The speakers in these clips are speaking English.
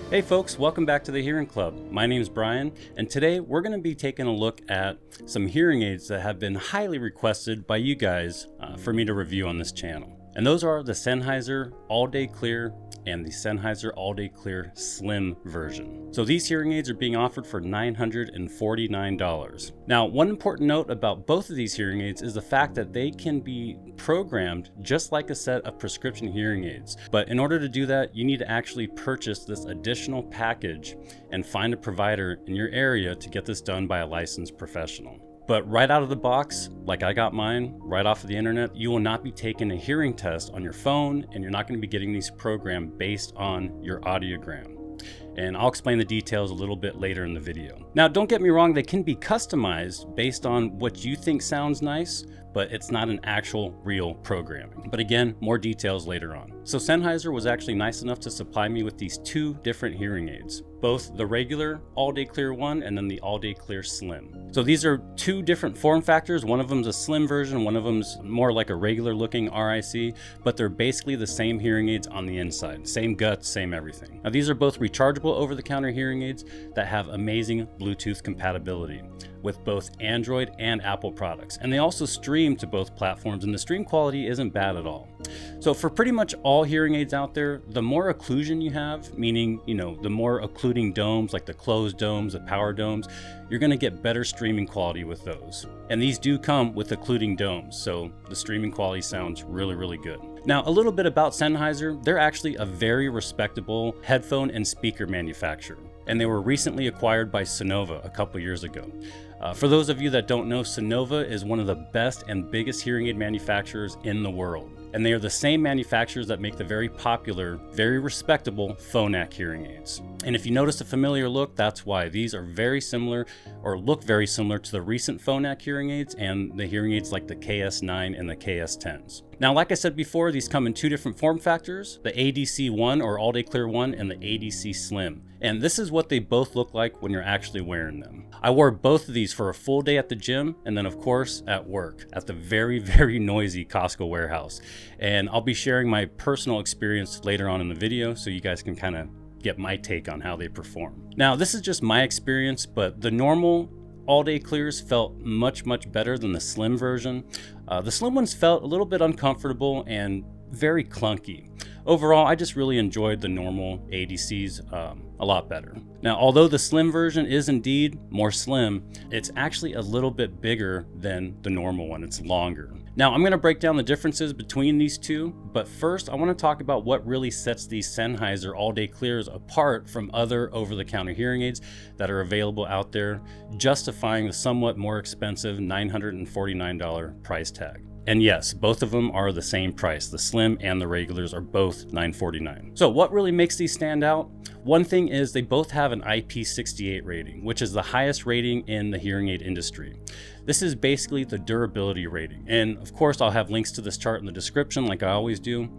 Hey folks, welcome back to the Hearing Club. My name's Brian, and today we're going to be taking a look at some hearing aids that have been highly requested by you guys for me to review on this channel. And those are the Sennheiser All Day Clear and the Sennheiser All Day Clear Slim version. So these hearing aids are being offered for $949. Now, one important note about both of these hearing aids is the fact that they can be programmed just like a set of prescription hearing aids. But in order to do that, you need to actually purchase this additional package and find a provider in your area to get this done by a licensed professional. But right out of the box, like I got mine right off of the internet, you will not be taking a hearing test on your phone, and you're not going to be getting these programmed based on your audiogram. And I'll explain the details a little bit later in the video. Now, don't get me wrong, they can be customized based on what you think sounds nice, but it's not an actual real programming. But again, more details later on. So Sennheiser was actually nice enough to supply me with these two different hearing aids, both the regular All Day Clear one and then the All Day Clear Slim. So these are two different form factors. One of them's a slim version, one of them's more like a regular looking RIC, but they're basically the same hearing aids on the inside. Same guts, same everything. Now these are both rechargeable over-the-counter hearing aids that have amazing Bluetooth compatibility with both Android and Apple products. And they also stream to both platforms, and the stream quality isn't bad at all. So for pretty much all hearing aids out there, the more occlusion you have, meaning, the more occluding domes, like the closed domes, the power domes, you're gonna get better streaming quality with those. And these do come with occluding domes, so the streaming quality sounds really, really good. Now, a little bit about Sennheiser. They're actually a very respectable headphone and speaker manufacturer, and they were recently acquired by Sonova a couple years ago. For those of you that don't know, Sonova is one of the best and biggest hearing aid manufacturers in the world. And they are the same manufacturers that make the very popular, very respectable Phonak hearing aids. And if you notice a familiar look, that's why. These are very similar, or look very similar to the recent Phonak hearing aids and the hearing aids like the KS9 and the KS10s. Now, like I said before, these come in two different form factors, the ADC1 or All Day Clear 1 and the ADC Slim. And this is what they both look like when you're actually wearing them. I wore both of these for a full day at the gym, and then of course at work at the very, very noisy Costco warehouse. And I'll be sharing my personal experience later on in the video so you guys can kind of get my take on how they perform. Now, this is just my experience, but the normal All Day Clears felt much, much better than the Slim version. The Slim ones felt a little bit uncomfortable and very clunky. Overall, I just really enjoyed the normal ADCs a lot better. Now, although the Slim version is indeed more slim, it's actually a little bit bigger than the normal one. It's longer. Now, I'm going to break down the differences between these two, but first I want to talk about what really sets these Sennheiser All Day Clears apart from other over-the-counter hearing aids that are available out there, justifying the somewhat more expensive $949 price tag. And yes, both of them are the same price. The Slim and the regulars are both $949. So what really makes these stand out? One thing is they both have an IP68 rating, which is the highest rating in the hearing aid industry. This is basically the durability rating. And of course, I'll have links to this chart in the description like I always do.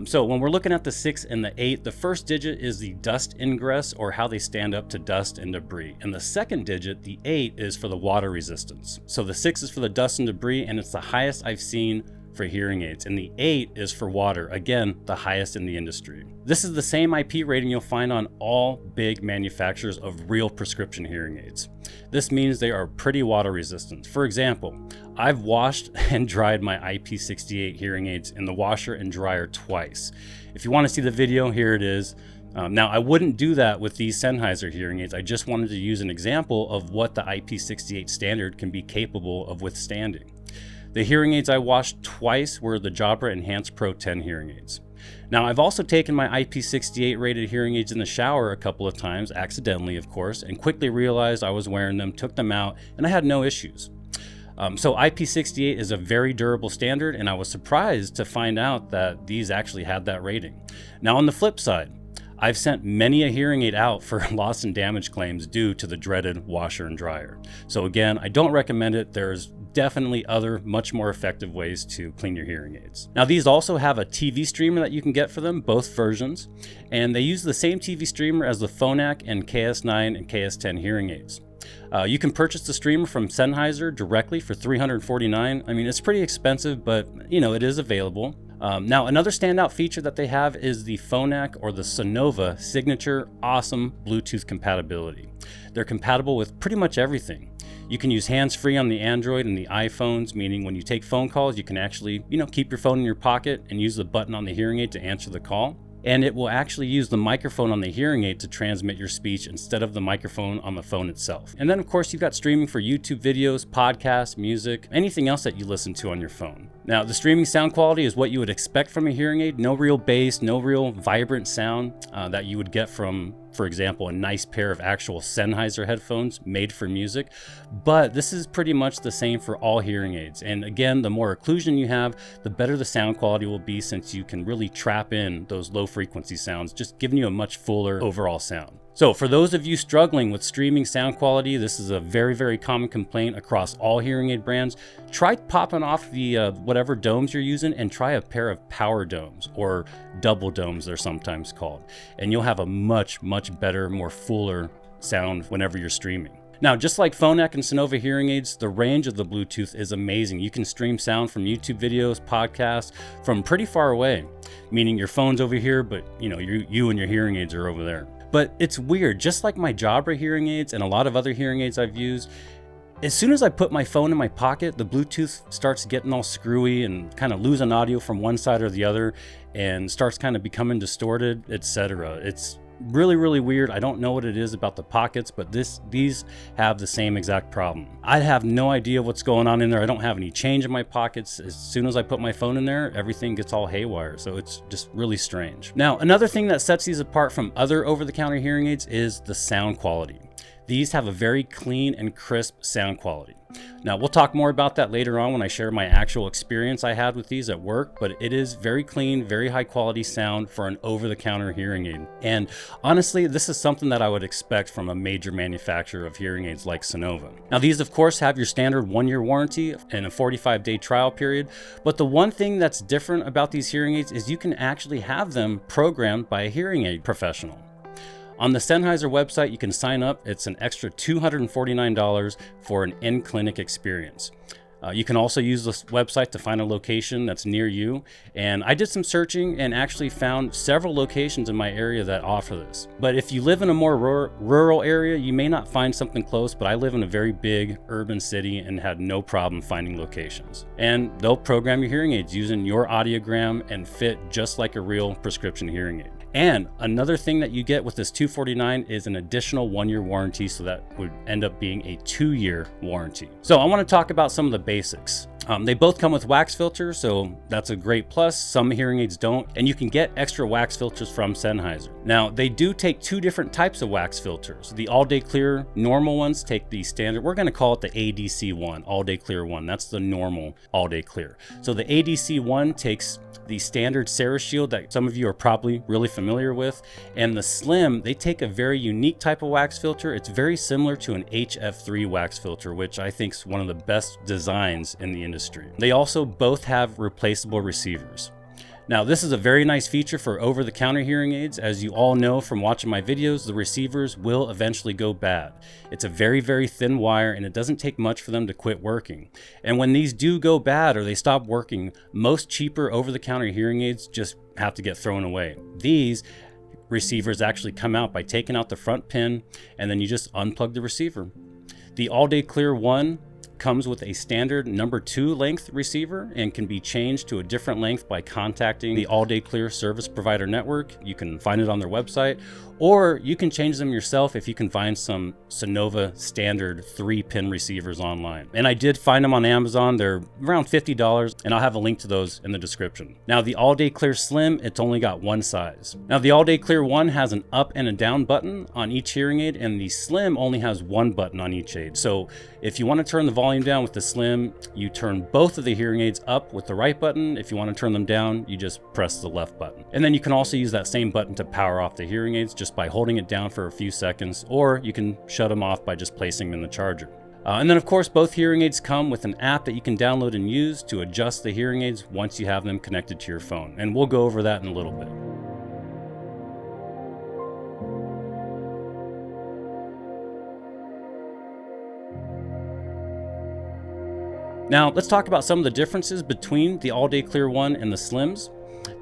So when we're looking at the 6 and the 8, the first digit is the dust ingress, or how they stand up to dust and debris. And the second digit, the 8, is for the water resistance. So the 6 is for the dust and debris, and it's the highest I've seen for hearing aids. And the 8 is for water, again, the highest in the industry. This is the same IP rating you'll find on all big manufacturers of real prescription hearing aids. This means they are pretty water resistant. For example, I've washed and dried my IP68 hearing aids in the washer and dryer twice. If you want to see the video, here it is. Now, I wouldn't do that with these Sennheiser hearing aids. I just wanted to use an example of what the IP68 standard can be capable of withstanding. The hearing aids I washed twice were the Jabra Enhanced Pro 10 hearing aids. Now, I've also taken my IP68 rated hearing aids in the shower a couple of times, accidentally of course, and quickly realized I was wearing them, took them out, and I had no issues. So IP68 is a very durable standard, and I was surprised to find out that these actually had that rating. Now, on the flip side, I've sent many a hearing aid out for loss and damage claims due to the dreaded washer and dryer. So again, I don't recommend it. There's definitely other much more effective ways to clean your hearing aids. Now, these also have a TV streamer that you can get for them, both versions, and they use the same TV streamer as the Phonak and KS9 and KS10 hearing aids. You can purchase the streamer from Sennheiser directly for $349. I mean, it's pretty expensive, but it is available. Now, another standout feature that they have is the Phonak or the Sonova signature awesome Bluetooth compatibility. They're compatible with pretty much everything. You can use hands-free on the Android and the iPhones, meaning when you take phone calls, you can actually, keep your phone in your pocket and use the button on the hearing aid to answer the call. And it will actually use the microphone on the hearing aid to transmit your speech instead of the microphone on the phone itself. And then of course you've got streaming for YouTube videos, podcasts, music, anything else that you listen to on your phone. Now the streaming sound quality is what you would expect from a hearing aid. No real bass, no real vibrant sound that you would get from, for example, a nice pair of actual Sennheiser headphones made for music. But this is pretty much the same for all hearing aids. And again, the more occlusion you have, the better the sound quality will be, since you can really trap in those low frequency sounds, just giving you a much fuller overall sound. So for those of you struggling with streaming sound quality, this is a very, very common complaint across all hearing aid brands. Try popping off the whatever domes you're using and try a pair of power domes, or double domes they're sometimes called. And you'll have a much, much better, more fuller sound whenever you're streaming. Now, just like Phonak and Sonova hearing aids, the range of the Bluetooth is amazing. You can stream sound from YouTube videos, podcasts from pretty far away, meaning your phone's over here, but you and your hearing aids are over there. But it's weird, just like my Jabra hearing aids and a lot of other hearing aids I've used, as soon as I put my phone in my pocket, the Bluetooth starts getting all screwy and kind of losing audio from one side or the other and starts kind of becoming distorted, etc. It's really, really weird. I don't know what it is about the pockets, but these have the same exact problem. I have no idea what's going on in there. I don't have any change in my pockets. As soon as I put my phone in there, everything gets all haywire. So it's just really strange. Now, another thing that sets these apart from other over-the-counter hearing aids is the sound quality. These have a very clean and crisp sound quality. Now, we'll talk more about that later on when I share my actual experience I had with these at work, but it is very clean, very high quality sound for an over-the-counter hearing aid. And honestly, this is something that I would expect from a major manufacturer of hearing aids like Sonova. Now, these of course have your standard 1-year warranty and a 45-day trial period, but the one thing that's different about these hearing aids is you can actually have them programmed by a hearing aid professional. On the Sennheiser website, you can sign up. It's an extra $249 for an in-clinic experience. You can also use this website to find a location that's near you. And I did some searching and actually found several locations in my area that offer this. But if you live in a more rural area, you may not find something close, but I live in a very big urban city and had no problem finding locations. And they'll program your hearing aids using your audiogram and fit just like a real prescription hearing aid. And another thing that you get with this $249 is an additional 1-year warranty, so that would end up being a 2-year warranty. So I want to talk about some of the basics. They both come with wax filters, so that's a great plus. Some hearing aids don't, and you can get extra wax filters from Sennheiser. Now, they do take 2 different types of wax filters. The all-day clear normal ones take the standard, we're going to call it the ADC one, all-day clear one. That's the normal all-day clear. So the ADC one takes the standard Shield that some of you are probably really familiar with, and the Slim, they take a very unique type of wax filter. It's very similar to an HF3 wax filter, which I think is one of the best designs in the industry. They also both have replaceable receivers. Now, this is a very nice feature for over-the-counter hearing aids. As you all know from watching my videos, the receivers will eventually go bad. It's a very, very thin wire, and it doesn't take much for them to quit working. And when these do go bad or they stop working, most cheaper over-the-counter hearing aids just have to get thrown away. These receivers actually come out by taking out the front pin, and then you just unplug the receiver. The all-day clear one comes with a standard number 2 length receiver and can be changed to a different length by contacting the All Day Clear service provider network. You can find it on their website, or you can change them yourself if you can find some Sonova standard 3-pin receivers online. And I did find them on Amazon. They're around $50, and I'll have a link to those in the description. Now, the All Day Clear Slim, it's only got one size. Now, the All Day Clear one has an up and a down button on each hearing aid, and the Slim only has one button on each aid. So if you want to turn the volume down with the Slim, you turn both of the hearing aids up with the right button. If you want to turn them down, you just press the left button. And then you can also use that same button to power off the hearing aids just by holding it down for a few seconds, or you can shut them off by just placing them in the charger. And then of course, both hearing aids come with an app that you can download and use to adjust the hearing aids once you have them connected to your phone. And we'll go over that in a little bit. Now let's talk about some of the differences between the All Day Clear 1 and the Slims.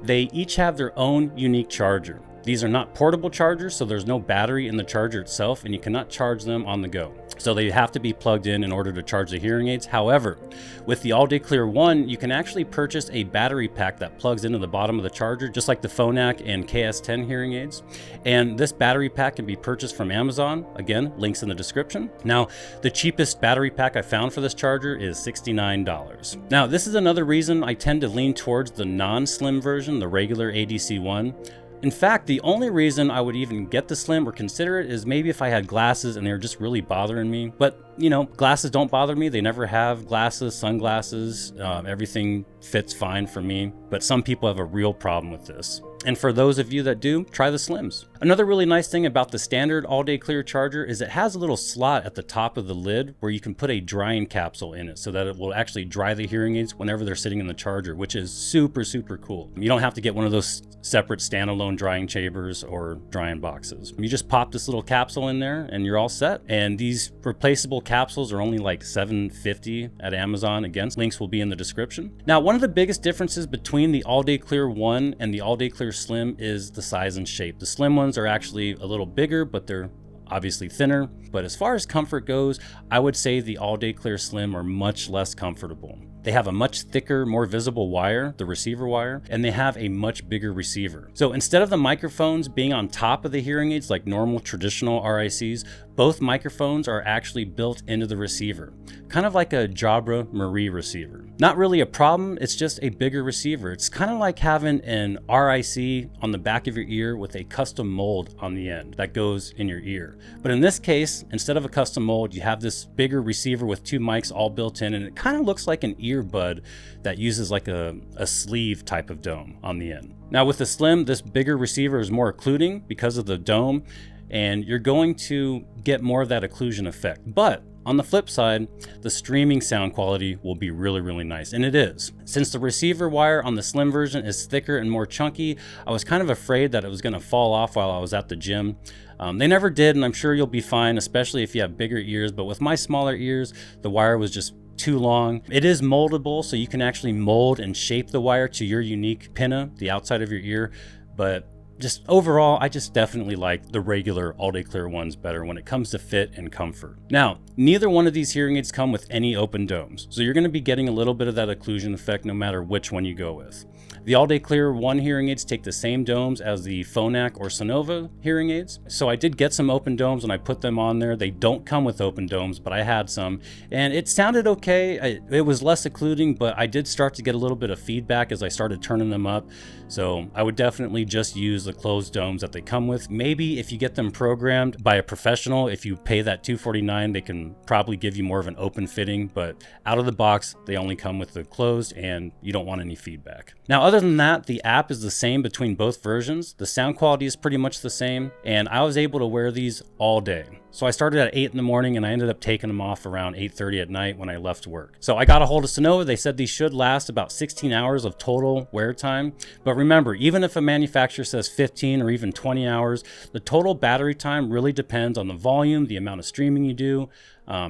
They each have their own unique charger. These are not portable chargers, so there's no battery in the charger itself, and you cannot charge them on the go. So they have to be plugged in order to charge the hearing aids. However, with the All Day Clear 1, you can actually purchase a battery pack that plugs into the bottom of the charger, just like the Phonak and KS10 hearing aids. And this battery pack can be purchased from Amazon. Again, links in the description. Now, the cheapest battery pack I found for this charger is $69. Now, this is another reason I tend to lean towards the non-slim version, the regular ADC1. In fact, the only reason I would even get the Slim or consider it is maybe if I had glasses and they were just really bothering me. But, you know, glasses don't bother me. They never have glasses, sunglasses. Everything fits fine for me. But some people have a real problem with this. And for those of you that do, try the Slims. Another really nice thing about the standard All Day Clear charger is it has a little slot at the top of the lid where you can put a drying capsule in it so that it will actually dry the hearing aids whenever they're sitting in the charger, which is super, super cool. You don't have to get one of those separate standalone drying chambers or drying boxes. You just pop this little capsule in there and you're all set. And these replaceable capsules are only like $7.50 at Amazon. Again, links will be in the description. Now, one of the biggest differences between the All Day Clear 1 and the All Day Clear Slim is the size and shape. The slim ones are actually a little bigger, but they're obviously thinner. But as far as comfort goes, I would say the All Day Clear Slim are much less comfortable. They have a much thicker, more visible wire, the receiver wire, and they have a much bigger receiver. So instead of the microphones being on top of the hearing aids like normal traditional RICs, both microphones are actually built into the receiver, kind of like a Jabra Marie receiver. Not really a problem, it's just a bigger receiver. It's kind of like having an RIC on the back of your ear with a custom mold on the end that goes in your ear. But in this case, instead of a custom mold, you have this bigger receiver with two mics all built in, and it kind of looks like an earbud that uses like a sleeve type of dome on the end. Now with the Slim, this bigger receiver is more occluding because of the dome, and you're going to get more of that occlusion effect. But on the flip side, the streaming sound quality will be really, really nice, and it is. Since the receiver wire on the Slim version is thicker and more chunky, I was kind of afraid that it was going to fall off while I was at the gym. They never did, and I'm sure you'll be fine, especially if you have bigger ears, but with my smaller ears, the wire was just too long. It is moldable, so you can actually mold and shape the wire to your unique pinna, the outside of your ear, but just overall, I just definitely like the regular All Day Clear ones better when it comes to fit and comfort. Now, neither one of these hearing aids come with any open domes, so you're going to be getting a little bit of that occlusion effect no matter which one you go with. The All Day Clear 1 hearing aids take the same domes as the Phonak or Sonova hearing aids. So I did get some open domes when I put them on there. They don't come with open domes, but I had some, and it sounded okay. It was less occluding, but I did start to get a little bit of feedback as I started turning them up. So I would definitely just use the closed domes that they come with. Maybe if you get them programmed by a professional, if you pay that $249, they can probably give you more of an open fitting, but out of the box, they only come with the closed and you don't want any feedback. Now, other than that, the app is the same between both versions. The sound quality is pretty much the same, and I was able to wear these all day. So I started at 8 in the morning and I ended up taking them off around 8:30 at night when I left work. So I got a hold of Sonova. They said these should last about 16 hours of total wear time. But remember, even if a manufacturer says 15 or even 20 hours, the total battery time really depends on the volume, the amount of streaming you do,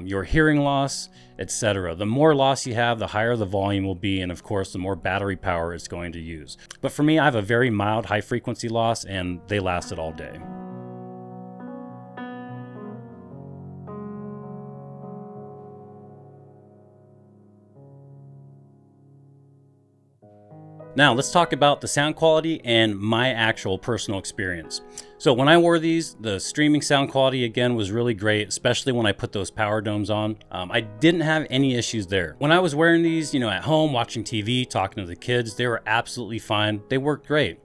your hearing loss, etc. The more loss you have, the higher the volume will be, and of course, the more battery power it's going to use. But for me, I have a very mild high frequency loss and they lasted all day. Now let's talk about the sound quality and my actual personal experience. So when I wore these, the streaming sound quality again was really great, especially when I put those power domes on. I didn't have any issues there. When I was wearing these, at home, watching TV, talking to the kids, they were absolutely fine. They worked great.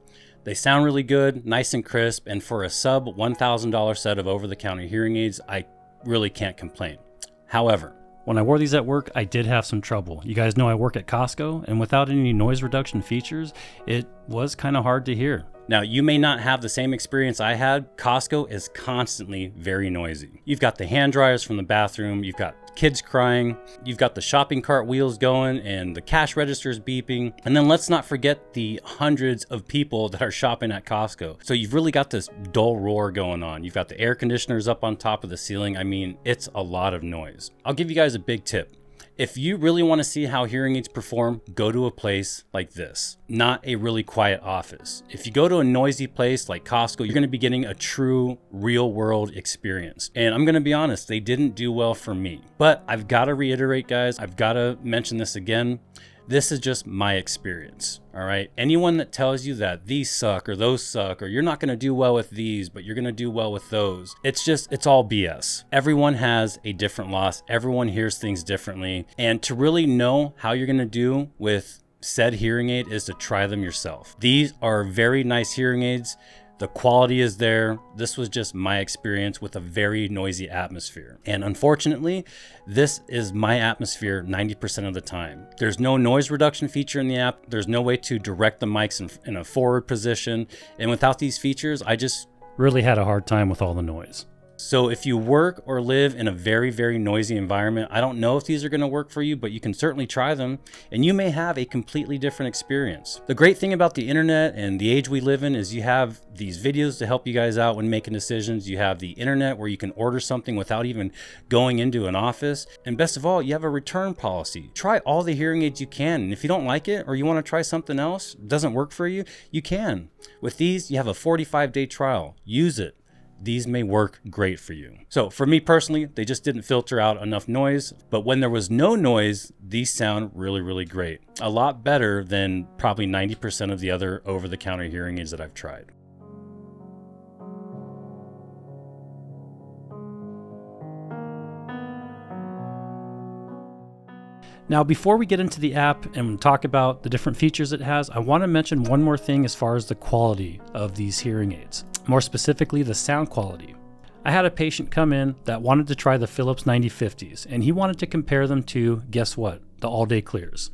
They sound really good, nice and crisp, and for a sub $1,000 set of over-the-counter hearing aids, I really can't complain. However, when I wore these at work, I did have some trouble. You guys know I work at Costco, and without any noise reduction features, it was kind of hard to hear. Now, you may not have the same experience I had. Costco is constantly very noisy. You've got the hand dryers from the bathroom, you've got kids crying, you've got the shopping cart wheels going and the cash registers beeping. And then let's not forget the hundreds of people that are shopping at Costco. So you've really got this dull roar going on. You've got the air conditioners up on top of the ceiling. I mean, it's a lot of noise. I'll give you guys a big tip. If you really want to see how hearing aids perform, go to a place like this, not a really quiet office. If you go to a noisy place like Costco, you're going to be getting a true real world experience. And I'm going to be honest, they didn't do well for me. But I've got to reiterate, guys, I've got to mention this again. This is just my experience, all right? Anyone that tells you that these suck or those suck, or you're not gonna do well with these, but you're gonna do well with those, it's all BS. Everyone has a different loss. Everyone hears things differently. And to really know how you're gonna do with said hearing aid is to try them yourself. These are very nice hearing aids. The quality is there. This was just my experience with a very noisy atmosphere. And unfortunately, this is my atmosphere 90% of the time. There's no noise reduction feature in the app. There's no way to direct the mics in a forward position. And without these features, I just really had a hard time with all the noise. So if you work or live in a very, very noisy environment, I don't know if these are going to work for you, but you can certainly try them and you may have a completely different experience. The great thing about the internet and the age we live in is you have these videos to help you guys out when making decisions. You have the internet where you can order something without even going into an office. And best of all, you have a return policy. Try all the hearing aids you can. And if you don't like it or you want to try something else, doesn't work for you, you can. With these, you have a 45-day trial. Use it. These may work great for you. So for me personally, they just didn't filter out enough noise, but when there was no noise, these sound really, really great. A lot better than probably 90% of the other over-the-counter hearing aids that I've tried. Now, before we get into the app and talk about the different features it has, I want to mention one more thing as far as the quality of these hearing aids, more specifically the sound quality. I had a patient come in that wanted to try the Philips 9050s, and he wanted to compare them to, guess what, the all-day clears.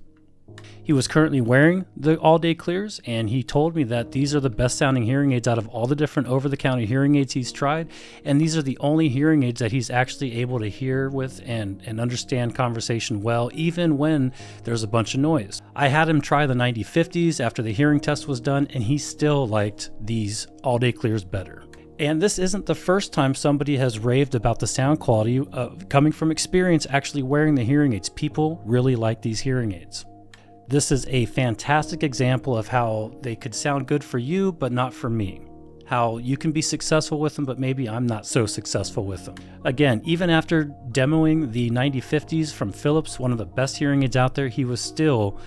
He was currently wearing the all-day clears, and he told me that these are the best sounding hearing aids out of all the different over-the-counter hearing aids he's tried, and these are the only hearing aids that he's actually able to hear with and understand conversation well, even when there's a bunch of noise. I had him try the 9050s after the hearing test was done, and he still liked these all-day clears better. And this isn't the first time somebody has raved about the sound quality coming from experience actually wearing the hearing aids. People really like these hearing aids. This is a fantastic example of how they could sound good for you, but not for me. How you can be successful with them, but maybe I'm not so successful with them. Again, even after demoing the 9050s from Philips, one of the best hearing aids out there, he was still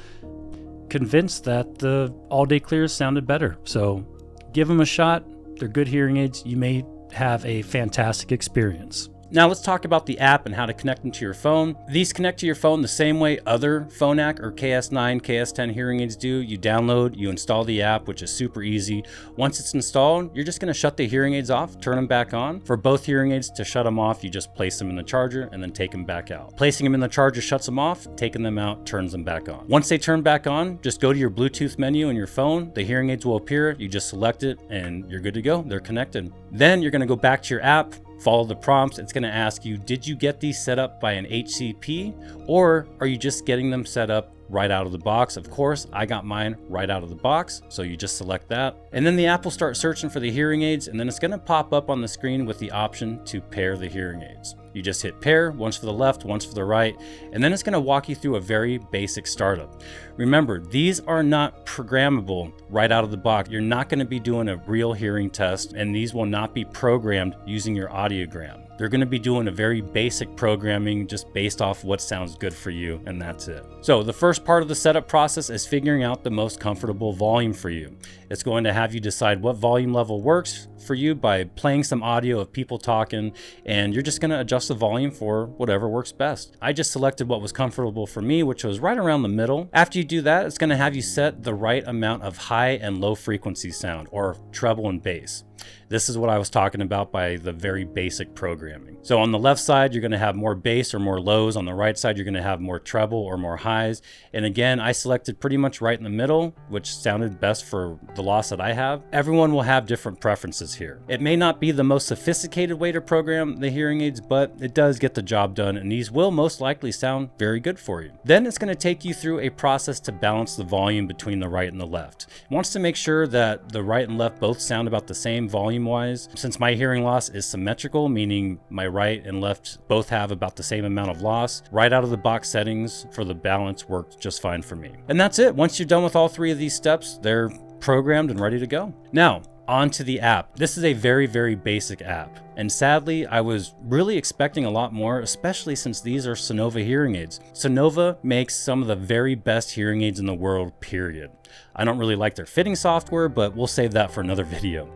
convinced that the all-day clears sounded better. So give them a shot. They're good hearing aids. You may have a fantastic experience. Now let's talk about the app and how to connect them to your phone. These connect to your phone the same way other Phonak or KS9, KS10 hearing aids do. You download, you install the app, which is super easy. Once it's installed, you're just going to shut the hearing aids off, turn them back on. For both hearing aids, to shut them off, you just place them in the charger and then take them back out. Placing them in the charger shuts them off, taking them out turns them back on. Once they turn back on, just go to your Bluetooth menu in your phone. The hearing aids will appear. You just select it and you're good to go. They're connected. Then you're going to go back to your app, follow the prompts. It's going to ask you, did you get these set up by an HCP, or are you just getting them set up right out of the box? Of course, I got mine right out of the box, so you just select that. And then the app will start searching for the hearing aids, and then it's going to pop up on the screen with the option to pair the hearing aids. You just hit pair, once for the left, once for the right, and then it's going to walk you through a very basic startup. Remember, these are not programmable right out of the box. You're not going to be doing a real hearing test, and these will not be programmed using your audiogram. They're going to be doing a very basic programming just based off what sounds good for you, and that's it. So the first part of the setup process is figuring out the most comfortable volume for you. It's going to have you decide what volume level works for you by playing some audio of people talking, and you're just going to adjust the volume for whatever works best. I just selected what was comfortable for me, which was right around the middle. After you do that, it's going to have you set the right amount of high and low frequency sound, or treble and bass. This is what I was talking about by the very basic programming. So on the left side, you're going to have more bass or more lows. On the right side, you're going to have more treble or more highs. And again, I selected pretty much right in the middle, which sounded best for the loss that I have. Everyone will have different preferences here. It may not be the most sophisticated way to program the hearing aids, but it does get the job done, and these will most likely sound very good for you. Then it's going to take you through a process to balance the volume between the right and the left. It wants to make sure that the right and left both sound about the same volume wise. Since my hearing loss is symmetrical, meaning my right and left both have about the same amount of loss, right out of the box settings for the balance worked just fine for me. And that's it. Once you're done with all 3 of these steps, they're programmed and ready to go. Now, onto the app. This is a very, very basic app. And sadly, I was really expecting a lot more, especially since these are Sonova hearing aids. Sonova makes some of the very best hearing aids in the world, period. I don't really like their fitting software, but we'll save that for another video.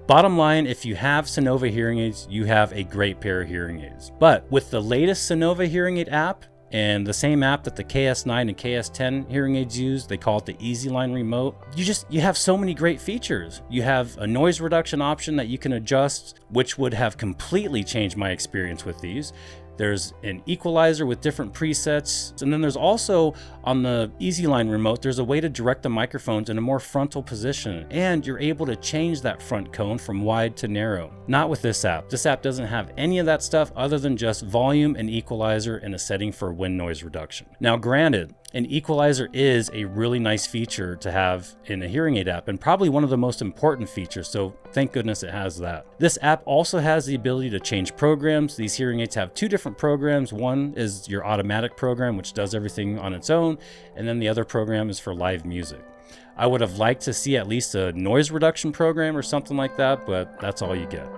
Bottom line, if you have Sonova hearing aids, you have a great pair of hearing aids. But with the latest Sonova hearing aid app, and the same app that the KS9 and KS10 hearing aids use, they call it the EasyLine remote. You have so many great features. You have a noise reduction option that you can adjust, which would have completely changed my experience with these. There's an equalizer with different presets. And then there's also, on the EasyLine remote, there's a way to direct the microphones in a more frontal position. And you're able to change that front cone from wide to narrow. Not with this app. This app doesn't have any of that stuff other than just volume and equalizer and a setting for wind noise reduction. Now, granted, an equalizer is a really nice feature to have in a hearing aid app, and probably one of the most important features, so thank goodness it has that. This app also has the ability to change programs. These hearing aids have 2 different programs. One is your automatic program, which does everything on its own, and then the other program is for live music. I would have liked to see at least a noise reduction program or something like that, but that's all you get.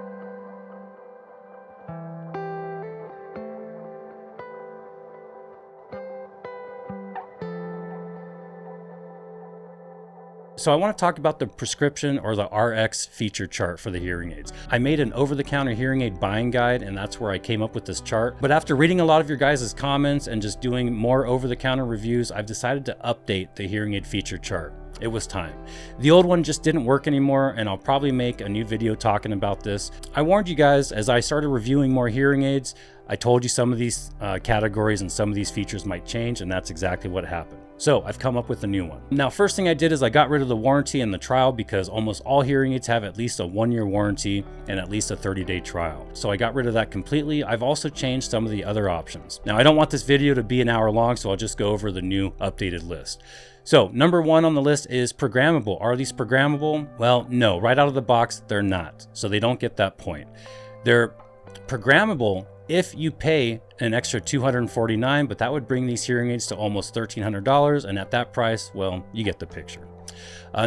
So I want to talk about the prescription or the RX feature chart for the hearing aids. I made an over-the-counter hearing aid buying guide, and that's where I came up with this chart. But after reading a lot of your guys' comments and just doing more over-the-counter reviews, I've decided to update the hearing aid feature chart. It was time. The old one just didn't work anymore, and I'll probably make a new video talking about this. I warned you guys as I started reviewing more hearing aids. I told you some of these categories and some of these features might change, and that's exactly what happened. So I've come up with a new one. Now, first thing I did is I got rid of the warranty and the trial, because almost all hearing aids have at least a 1-year warranty and at least a 30-day trial. So I got rid of that completely. I've also changed some of the other options. Now, I don't want this video to be an hour long, so I'll just go over the new updated list. So number 1 on the list is programmable. Are these programmable? Well, no, right out of the box, they're not. So they don't get that point. They're programmable if you pay an extra $249, but that would bring these hearing aids to almost $1,300. And at that price, well, you get the picture.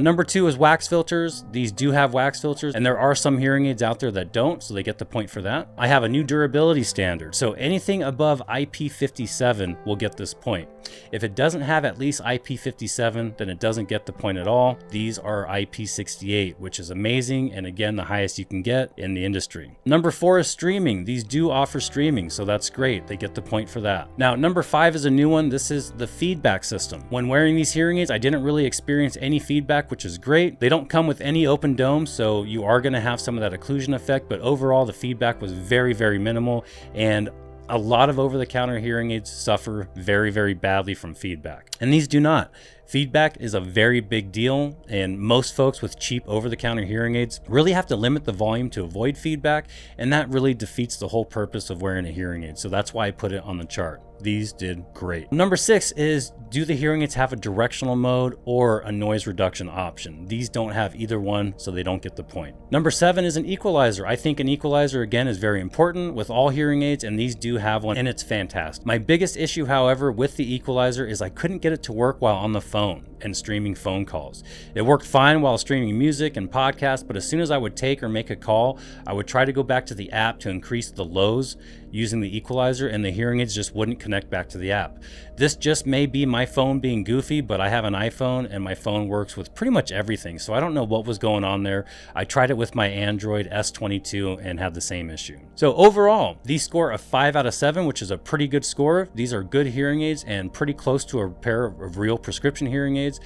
Number 2 is wax filters. These do have wax filters, and there are some hearing aids out there that don't, so they get the point for that. I have a new durability standard, so anything above IP57 will get this point. If it doesn't have at least IP57, then it doesn't get the point at all. These are IP68, which is amazing, and again, the highest you can get in the industry. Number 4 is streaming. These do offer streaming, so that's great. They get the point for that. Now, number 5 is a new one. This is the feedback system. When wearing these hearing aids, I didn't really experience any feedback, which is great. They don't come with any open dome, so you are going to have some of that occlusion effect, but overall the feedback was very, very minimal, and a lot of over-the-counter hearing aids suffer very, very badly from feedback, and these do not. Feedback is a very big deal, and most folks with cheap over-the-counter hearing aids really have to limit the volume to avoid feedback, and that really defeats the whole purpose of wearing a hearing aid. So that's why I put it on the chart. These did great. Number 6 is, do the hearing aids have a directional mode or a noise reduction option? These don't have either one, so they don't get the point. Number 7 is an equalizer. I think an equalizer, again, is very important with all hearing aids, and these do have one, and it's fantastic. My biggest issue, however, with the equalizer is I couldn't get it to work while on the phone and streaming phone calls. It worked fine while streaming music and podcasts, but as soon as I would take or make a call, I would try to go back to the app to increase the lows using the equalizer, and the hearing aids just wouldn't connect back to the app. This just may be my phone being goofy, but I have an iPhone and my phone works with pretty much everything, so I don't know what was going on there. I tried it with my Android S22 and had the same issue. So overall, these score a 5 out of 7, which is a pretty good score. These are good hearing aids and pretty close to a pair of real prescription hearing aids.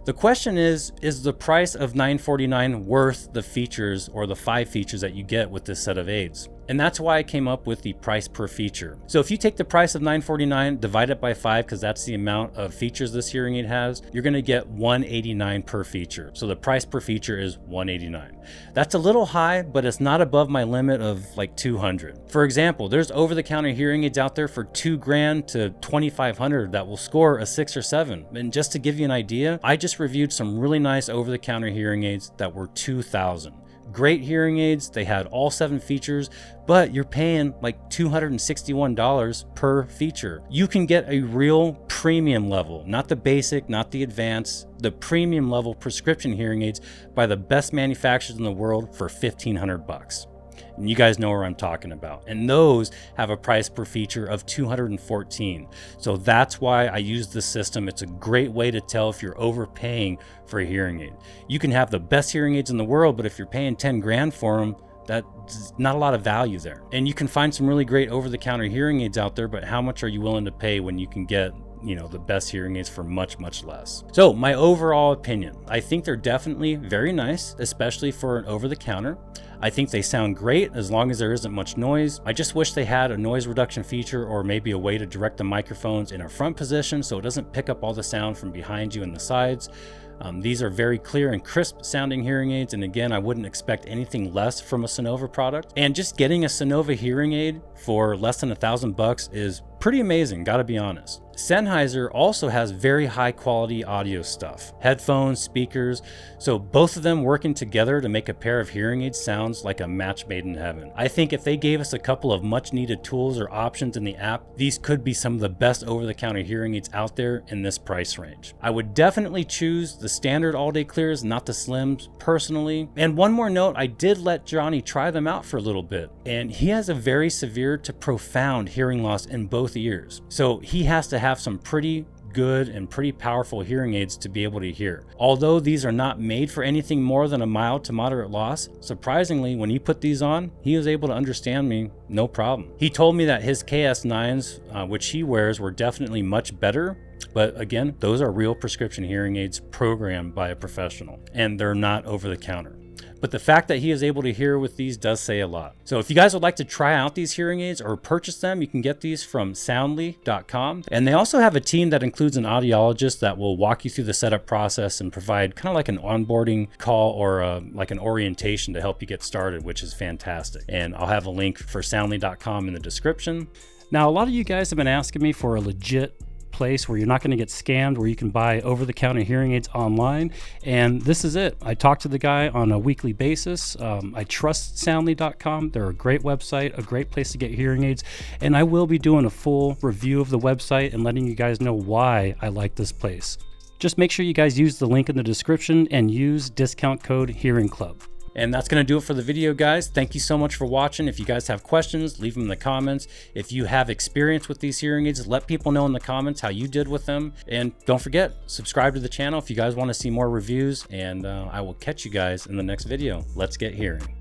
The question is the price of $949 worth the features or the 5 features that you get with this set of aids? And that's why I came up with the price per feature. So if you take the price of $949, divide it by 5, because that's the amount of features this hearing aid has, you're gonna get $189 per feature. So the price per feature is $189. That's a little high, but it's not above my limit of like $200. For example, there's over-the-counter hearing aids out there for $2,000 to $2,500 that will score a 6 or 7. And just to give you an idea, I just reviewed some really nice over-the-counter hearing aids that were $2,000. great hearing aids. They had all 7 features, but you're paying like $261 per feature. You can get a real premium level, not the basic, not the advanced, the premium level prescription hearing aids by the best manufacturers in the world for $1,500. And you guys know where I'm talking about. And those have a price per feature of $214. So that's why I use this system. It's a great way to tell if you're overpaying for a hearing aid. You can have the best hearing aids in the world, but if you're paying 10 grand for them, that's not a lot of value there. And you can find some really great over-the-counter hearing aids out there, but how much are you willing to pay when you can get, you know, the best hearing aids for much, much less? So my overall opinion, I think they're definitely very nice, especially for an over-the-counter. I think they sound great as long as there isn't much noise. I just wish they had a noise reduction feature or maybe a way to direct the microphones in a front position so it doesn't pick up all the sound from behind you and the sides. These are very clear and crisp sounding hearing aids, and again, I wouldn't expect anything less from a Sonova product. And just getting a Sonova hearing aid for less than $1,000 is pretty amazing, gotta be honest. Sennheiser also has very high quality audio stuff, headphones, speakers, so both of them working together to make a pair of hearing aids sounds like a match made in heaven. I think if they gave us a couple of much needed tools or options in the app, these could be some of the best over-the-counter hearing aids out there in this price range. I would definitely choose the standard all-day clears, not the slims, personally. And one more note, I did let Johnny try them out for a little bit, and he has a very severe to profound hearing loss in both ears. So he has to have some pretty good and pretty powerful hearing aids to be able to hear. Although these are not made for anything more than a mild to moderate loss, surprisingly, when he put these on, he was able to understand me no problem. He told me that his KS9s, which he wears, were definitely much better. But again, those are real prescription hearing aids programmed by a professional, and they're not over the counter. But the fact that he is able to hear with these does say a lot. So if you guys would like to try out these hearing aids or purchase them, you can get these from soundly.com. And they also have a team that includes an audiologist that will walk you through the setup process and provide kind of like an onboarding call or like an orientation to help you get started, which is fantastic. And I'll have a link for soundly.com in the description. Now, a lot of you guys have been asking me for a legit place where you're not going to get scammed, where you can buy over-the-counter hearing aids online, and this is it. I talk to the guy on a weekly basis. I trust soundly.com. They're a great website, a great place to get hearing aids, and I will be doing a full review of the website and letting you guys know why I like this place. Just make sure you guys use the link in the description and use discount code HearingClub. And that's going to do it for the video, guys. Thank you so much for watching. If you guys have questions, leave them in the comments. If you have experience with these hearing aids, let people know in the comments how you did with them. And don't forget, subscribe to the channel if you guys want to see more reviews. And I will catch you guys in the next video. Let's get hearing.